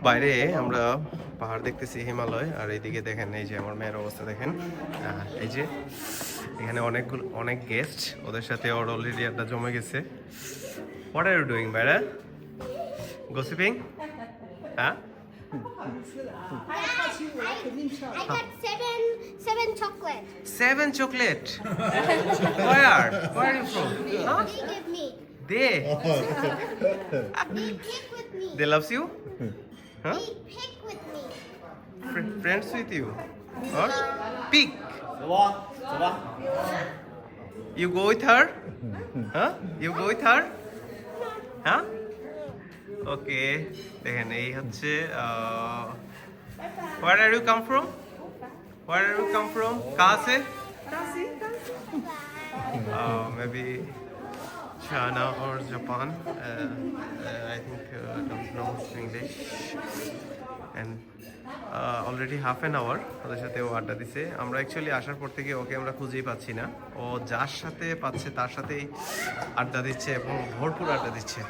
বাইরে আমরা পাহাড় দেখতেছি, হিমালয়। আর এইদিকে দেখেন, এই যে আমার মেয়ের অবস্থা দেখেন। এই যে এখানে অনেক গেস্ট, ওদের সাথে ওর অলরেডি একটা জমে গেছে। হোয়াট আর ইউ ডুইং বাইরা? গসিপিং? হ্যাঁ, I got seven chocolate. 7 chocolate. Where are you from? Huh? They give me. They Pick with me. they loves you? Huh? They pick with me. Friends with you? Or pick? You go with her? Huh? You go with her? Huh? Okay. দেখেন এই হচ্ছে where are you come from? Where are you come from? कहाँ से? Maybe China or Japan. I think don't know English. And already half an hour ওদের সাথে ও আড্ডা দিছে। আমরা অ্যাকচুয়ালি আসার পর থেকে ওকে আমরা খুঁজেই পাচ্ছি না। ও যার সাথে পাচ্ছে তার সাথেই আড্ডা দিচ্ছে এবং ভরপুর আড্ডা দিচ্ছে।